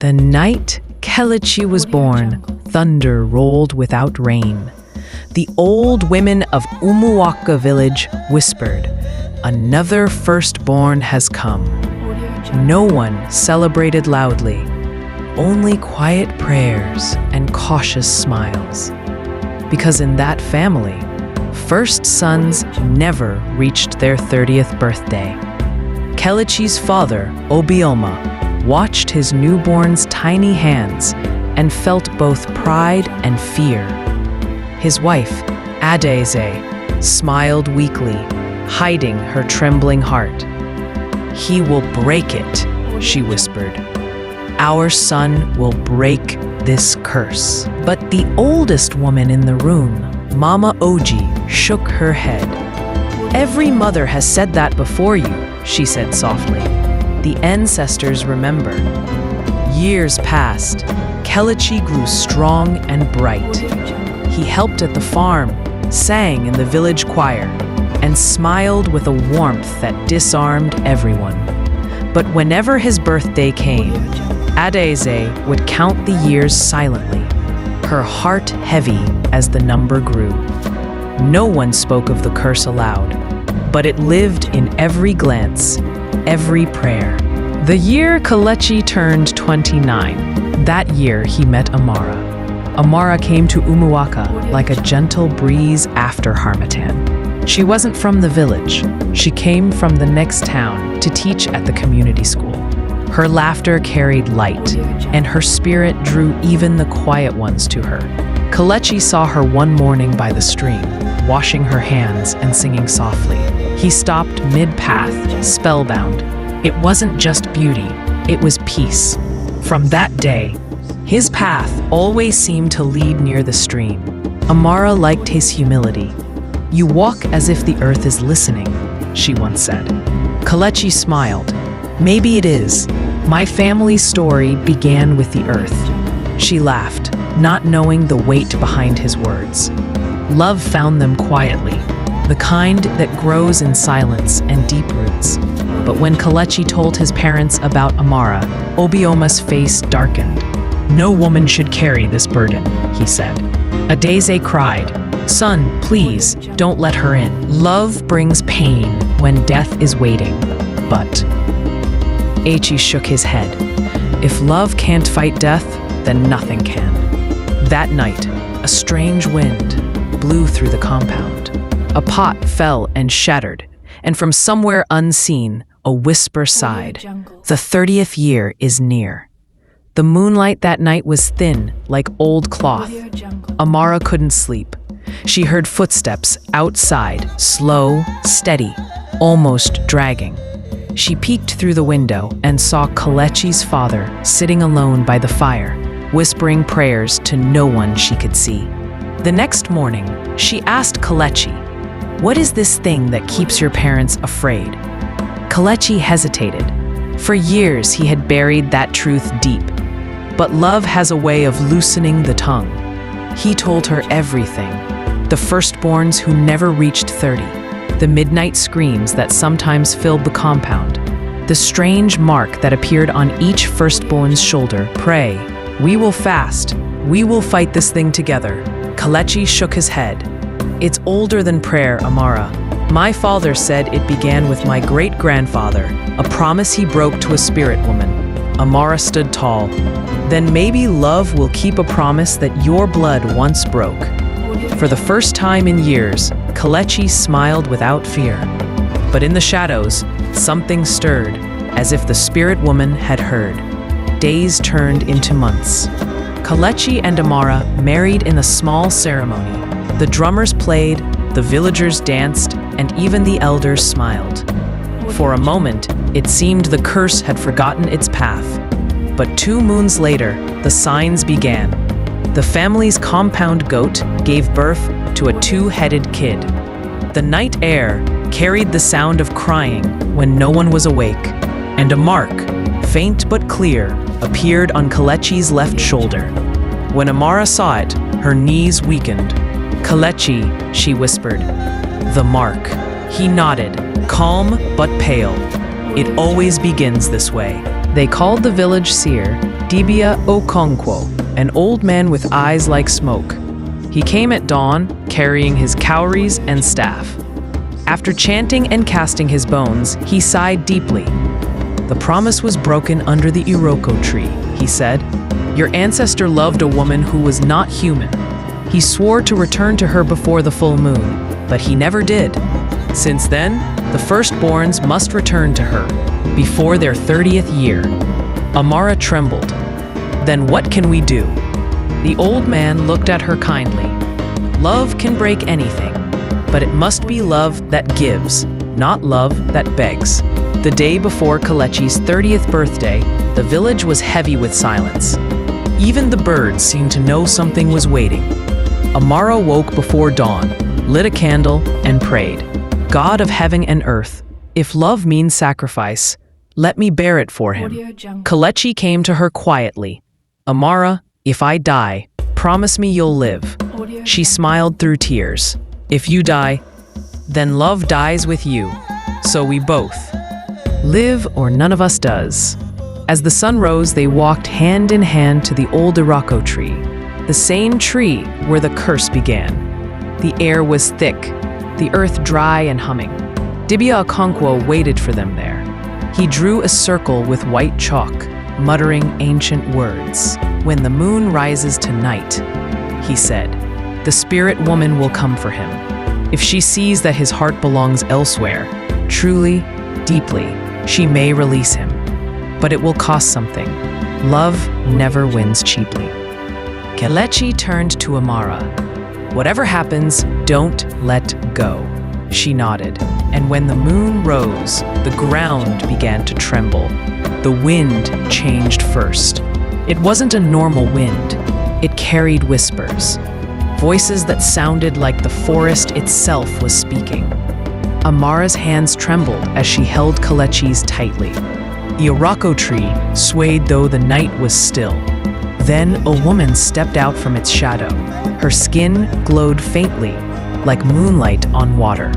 The night Kelechi was born, thunder rolled without rain. The old women of Umuaka village whispered, "Another firstborn has come." No one celebrated loudly, only quiet prayers and cautious smiles. Because in that family, first sons never reached their 30th birthday. Kelechi's father, Obioma, watched his newborn's tiny hands and felt both pride and fear. His wife, Adaeze, smiled weakly, hiding her trembling heart. "He will break it," she whispered. "Our son will break this curse." But the oldest woman in the room, Mama Oji, shook her head. "Every mother has said that before you," she said softly. "The ancestors remember." Years passed. Kelechi grew strong and bright. He helped at the farm, sang in the village choir, and smiled with a warmth that disarmed everyone. But whenever his birthday came, Adaeze would count the years silently, her heart heavy as the number grew. No one spoke of the curse aloud, but it lived in every glance, every prayer. The year Kelechi turned 29, that year he met Amara. Amara came to Umuaka like a gentle breeze after Harmattan. She wasn't from the village. She came from the next town to teach at the community school. Her laughter carried light, and her spirit drew even the quiet ones to her. Kelechi saw her one morning by the stream, washing her hands and singing softly. He stopped mid-path, spellbound. It wasn't just beauty, it was peace. From that day, his path always seemed to lead near the stream. Amara liked his humility. "You walk as if the earth is listening," she once said. Kelechi smiled. "Maybe it is. My family's story began with the earth." She laughed, not knowing the weight behind his words. Love found them quietly, the kind that grows in silence and deep roots. But when Kelechi told his parents about Amara, Obioma's face darkened. "No woman should carry this burden," he said. Adaeze cried, "Son, please, don't let her in. Love brings pain when death is waiting." But Echi shook his head. If love can't fight death, then nothing can. That night, a strange wind blew through the compound. A pot fell and shattered, and from somewhere unseen, a whisper sighed. The 30th year is near. The moonlight that night was thin, like old cloth. Amara couldn't sleep. She heard footsteps outside, slow, steady, almost dragging. She peeked through the window and saw Kelechi's father sitting alone by the fire, whispering prayers to no one she could see. The next morning, she asked Kelechi, "What is this thing that keeps your parents afraid?" Kelechi hesitated. For years, he had buried that truth deep. But love has a way of loosening the tongue. He told her everything. The firstborns who never reached 30. The midnight screams that sometimes filled the compound. The strange mark that appeared on each firstborn's shoulder. "Pray. We will fast. We will fight this thing together." Kelechi shook his head. "It's older than prayer, Amara. My father said it began with my great-grandfather, a promise he broke to a spirit woman." Amara stood tall. "Then maybe love will keep a promise that your blood once broke." For the first time in years, Kelechi smiled without fear. But in the shadows, something stirred, as if the spirit woman had heard. Days turned into months. Kelechi and Amara married in a small ceremony. The drummers played, the villagers danced, and even the elders smiled. For a moment, it seemed the curse had forgotten its path. But 2 moons later, the signs began. The family's compound goat gave birth to a 2-headed kid. The night air carried the sound of crying when no one was awake, and a mark, faint but clear, appeared on Kelechi's left shoulder. When Amara saw it, her knees weakened. "Kelechi," she whispered. "The mark." He nodded, calm but pale. "It always begins this way." They called the village seer Dibia Okonkwo, an old man with eyes like smoke. He came at dawn, carrying his cowries and staff. After chanting and casting his bones, he sighed deeply. The promise was broken under the Iroko tree, he said. Your ancestor loved a woman who was not human. He swore to return to her before the full moon, but he never did. Since then, the firstborns must return to her, before their 30th year. Amara trembled. Then what can we do? The old man looked at her kindly. Love can break anything, but it must be love that gives, not love that begs. The day before Kelechi's 30th birthday, the village was heavy with silence. Even the birds seemed to know something was waiting. Amara woke before dawn, lit a candle, and prayed. God of heaven and earth, if love means sacrifice, let me bear it for him. Kelechi came to her quietly. Amara, if I die, promise me you'll live. She smiled through tears. If you die, then love dies with you. So we both live or none of us does. As the sun rose, they walked hand in hand to the old Iroko tree, the same tree where the curse began. The air was thick, the earth dry and humming. Dibia Okonkwo waited for them there. He drew a circle with white chalk, muttering ancient words. When the moon rises tonight, he said, the spirit woman will come for him. If she sees that his heart belongs elsewhere, truly, deeply, she may release him. But it will cost something. Love never wins cheaply. Kelechi turned to Amara. Whatever happens, don't let go. She nodded, and when the moon rose, the ground began to tremble. The wind changed first. It wasn't a normal wind. It carried whispers, voices that sounded like the forest itself was speaking. Amara's hands trembled as she held Kelechi's tightly. The Iroko tree swayed though the night was still. Then a woman stepped out from its shadow. Her skin glowed faintly, like moonlight on water.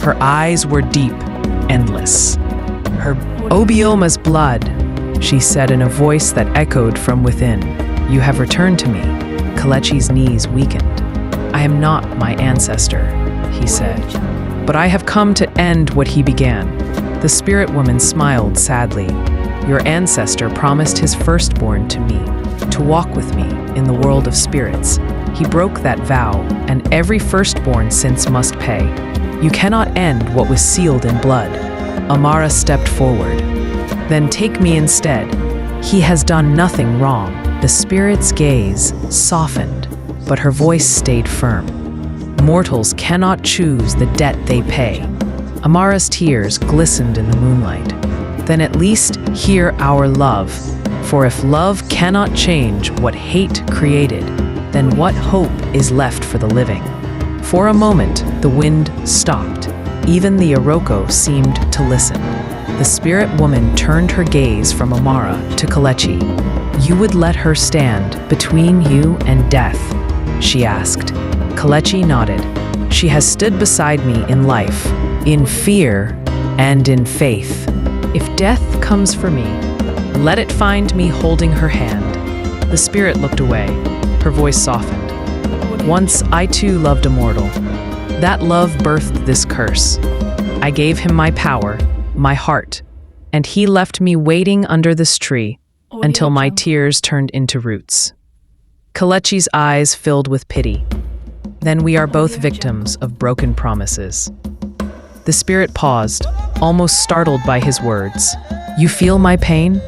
Her eyes were deep, endless. Her Obioma's blood, she said in a voice that echoed from within. You have returned to me. Kelechi's knees weakened. I am not my ancestor, he said, but I have come to end what he began. The spirit woman smiled sadly. Your ancestor promised his firstborn to me, to walk with me in the world of spirits. He broke that vow, and every firstborn since must pay. You cannot end what was sealed in blood. Amara stepped forward. Then take me instead. He has done nothing wrong. The spirit's gaze softened, but her voice stayed firm. Mortals cannot choose the debt they pay. Amara's tears glistened in the moonlight. Then at least hear our love, for if love cannot change what hate created, then what hope is left for the living? For a moment, the wind stopped. Even the Iroko seemed to listen. The spirit woman turned her gaze from Amara to Kelechi. You would let her stand between you and death? She asked. Kelechi nodded. She has stood beside me in life, in fear, and in faith. If death comes for me, let it find me holding her hand. The spirit looked away. Her voice softened. Once I too loved a mortal. That love birthed this curse. I gave him my power, my heart, and he left me waiting under this tree until my tears turned into roots. Kelechi's eyes filled with pity. Then we are both victims of broken promises. The spirit paused, almost startled by his words. You feel my pain?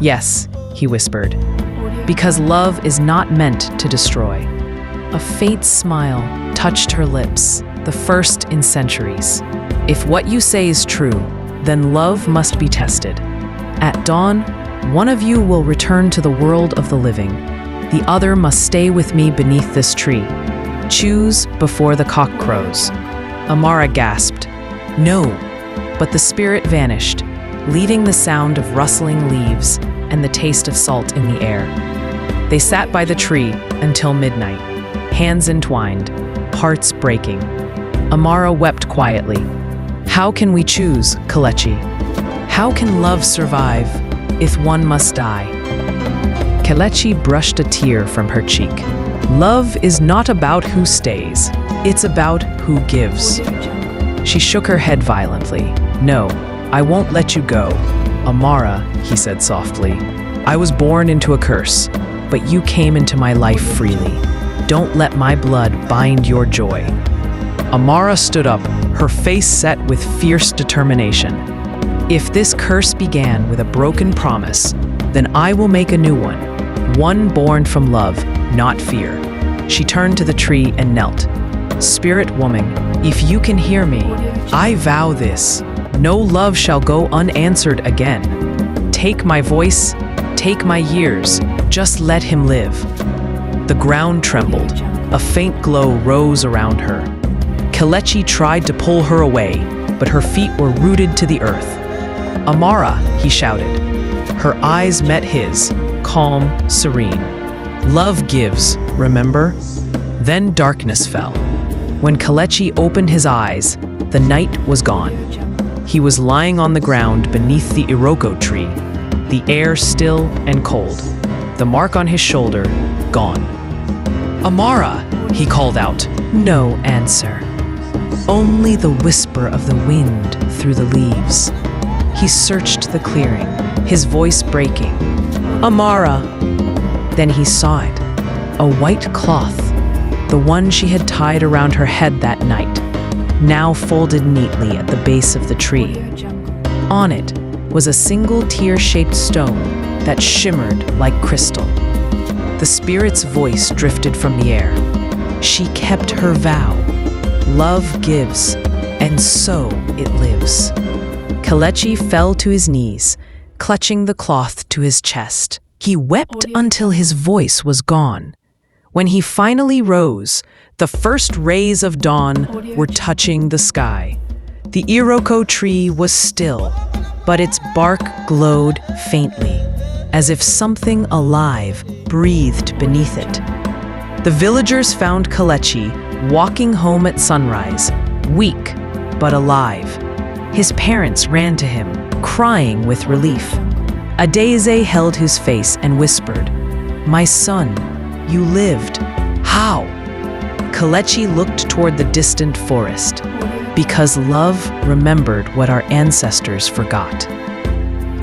Yes, he whispered, because love is not meant to destroy. A faint smile touched her lips, the first in centuries. If what you say is true, then love must be tested. At dawn, one of you will return to the world of the living. The other must stay with me beneath this tree. Choose before the cock crows. Amara gasped. No, but the spirit vanished, leaving the sound of rustling leaves and the taste of salt in the air. They sat by the tree until midnight, hands entwined, hearts breaking. Amara wept quietly. How can we choose, Kelechi? How can love survive? if one must die. Kelechi brushed a tear from her cheek. Love is not about who stays, it's about who gives. She shook her head violently. No, I won't let you go. Amara, he said softly, I was born into a curse, but you came into my life freely. Don't let my blood bind your joy. Amara stood up, her face set with fierce determination. If this curse began with a broken promise, then I will make a new one born from love, not fear. She turned to the tree and knelt. Spirit woman, if you can hear me, I vow this. No love shall go unanswered again. Take my voice, take my years, just let him live. The ground trembled. A faint glow rose around her. Kelechi tried to pull her away, but her feet were rooted to the earth. Amara, he shouted. Her eyes met his, calm, serene. Love gives, remember? Then darkness fell. When Kelechi opened his eyes, the night was gone. He was lying on the ground beneath the Iroko tree, the air still and cold, the mark on his shoulder gone. Amara, he called out. No answer. Only the whisper of the wind through the leaves. He searched the clearing, his voice breaking. Amara! Then he saw it, a white cloth, the one she had tied around her head that night, now folded neatly at the base of the tree. On it was a single tear-shaped stone that shimmered like crystal. The spirit's voice drifted from the air. She kept her vow. Love gives, and so it lives. Kelechi fell to his knees, clutching the cloth to his chest. He wept until his voice was gone. When he finally rose, the first rays of dawn were touching the sky. The Iroko tree was still, but its bark glowed faintly, as if something alive breathed beneath it. The villagers found Kelechi walking home at sunrise, weak but alive. His parents ran to him, crying with relief. Adeze held his face and whispered, My son, you lived. How? Kelechi looked toward the distant forest, because love remembered what our ancestors forgot.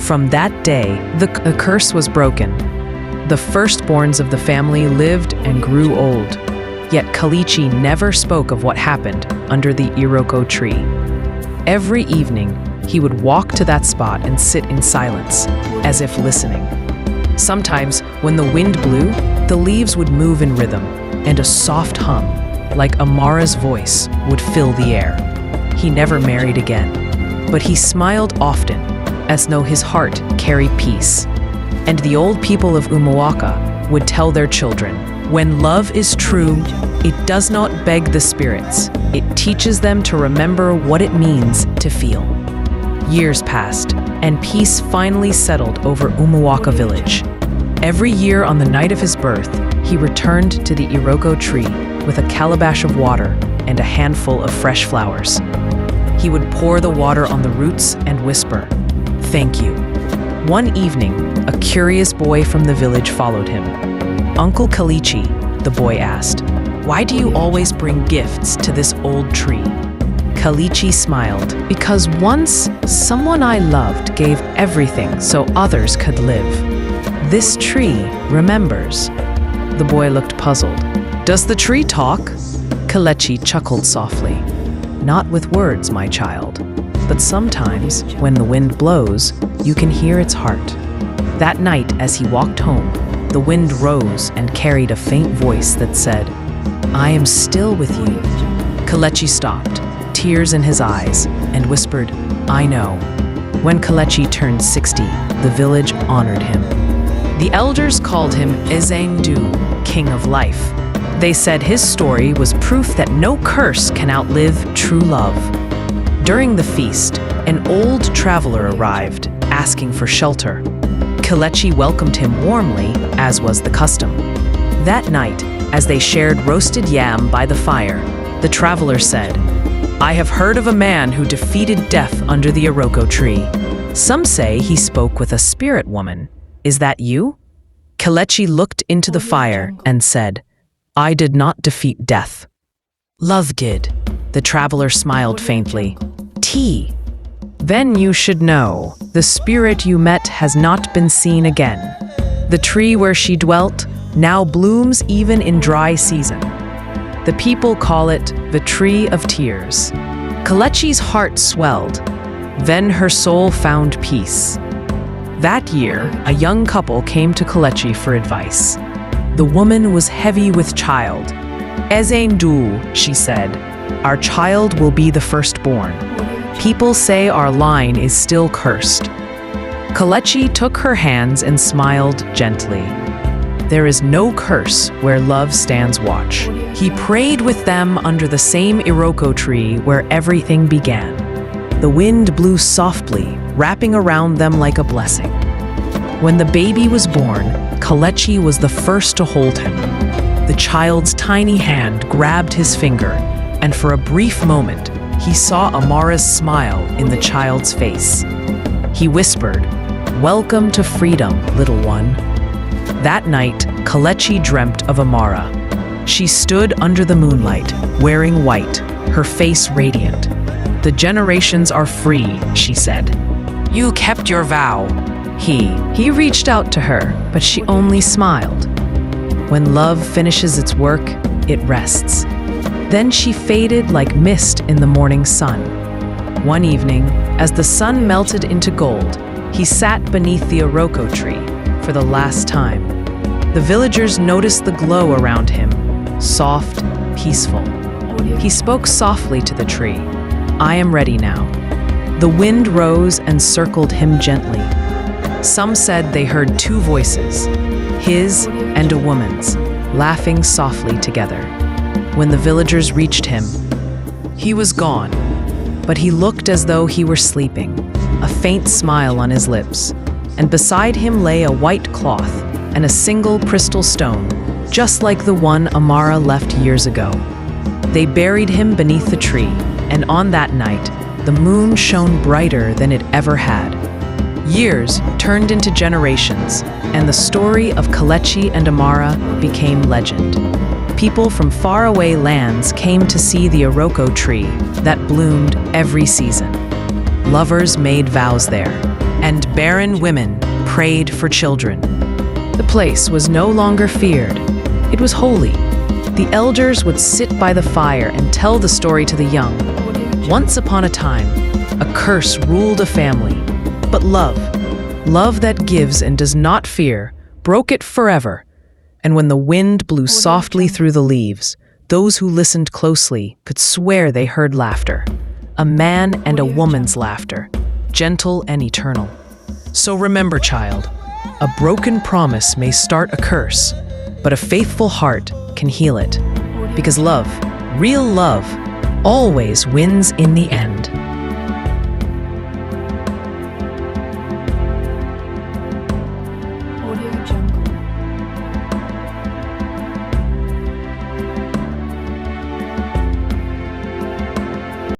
From that day, the curse was broken. The firstborns of the family lived and grew old, yet Kelechi never spoke of what happened under the Iroko tree. Every evening, he would walk to that spot and sit in silence, as if listening. Sometimes, when the wind blew, the leaves would move in rhythm, and a soft hum, like Amara's voice, would fill the air. He never married again, but he smiled often, as though his heart carried peace. And the old people of Umuaka would tell their children, when love is true, it does not beg the spirits. It teaches them to remember what it means to feel. Years passed, and peace finally settled over Umuaka village. Every year on the night of his birth, he returned to the Iroko tree with a calabash of water and a handful of fresh flowers. He would pour the water on the roots and whisper, Thank you. One evening, a curious boy from the village followed him. Uncle Kelechi, the boy asked, Why do you always bring gifts to this old tree? Kelechi smiled, because once someone I loved gave everything so others could live. This tree remembers. The boy looked puzzled. Does the tree talk? Kelechi chuckled softly. Not with words, my child, but sometimes, when the wind blows, you can hear its heart. That night, as he walked home, the wind rose and carried a faint voice that said, I am still with you. Kelechi stopped, tears in his eyes, and whispered, I know. When Kelechi turned 60, the village honored him. The elders called him Ezendu, King of Life. They said his story was proof that no curse can outlive true love. During the feast, an old traveler arrived, asking for shelter. Kelechi welcomed him warmly, as was the custom. That night, as they shared roasted yam by the fire, the traveler said, I have heard of a man who defeated death under the Iroko tree. Some say he spoke with a spirit woman. Is that you? Kelechi looked into the fire and said, I did not defeat death. Love did. The traveler smiled faintly. Tea. Then you should know, the spirit you met has not been seen again. The tree where she dwelt now blooms even in dry season. The people call it the Tree of Tears. Kelechi's heart swelled. Then her soul found peace. That year, a young couple came to Kelechi for advice. The woman was heavy with child. Ezendu, she said, our child will be the firstborn. People say our line is still cursed. Kelechi took her hands and smiled gently. There is no curse where love stands watch. He prayed with them under the same Iroko tree where everything began. The wind blew softly, wrapping around them like a blessing. When the baby was born, Kelechi was the first to hold him. The child's tiny hand grabbed his finger, and for a brief moment, he saw Amara's smile in the child's face. He whispered, Welcome to freedom, little one. That night, Kelechi dreamt of Amara. She stood under the moonlight, wearing white, her face radiant. The generations are free, she said. You kept your vow. He reached out to her, but she only smiled. When love finishes its work, it rests. Then she faded like mist in the morning sun. One evening, as the sun melted into gold, he sat beneath the Iroko tree for the last time. The villagers noticed the glow around him, soft, peaceful. He spoke softly to the tree. I am ready now. The wind rose and circled him gently. Some said they heard two voices, his and a woman's, laughing softly together. When the villagers reached him, he was gone, but he looked as though he were sleeping, a faint smile on his lips, and beside him lay a white cloth and a single crystal stone, just like the one Amara left years ago. They buried him beneath the tree, and on that night, the moon shone brighter than it ever had. Years turned into generations, and the story of Kelechi and Amara became legend. People from faraway lands came to see the Iroko tree that bloomed every season. Lovers made vows there, and barren women prayed for children. The place was no longer feared. It was holy. The elders would sit by the fire and tell the story to the young. Once upon a time, a curse ruled a family. But love that gives and does not fear, broke it forever. And when the wind blew softly through the leaves, those who listened closely could swear they heard laughter. A man and a woman's laughter, gentle and eternal. So remember, child, a broken promise may start a curse, but a faithful heart can heal it. Because love, real love, always wins in the end.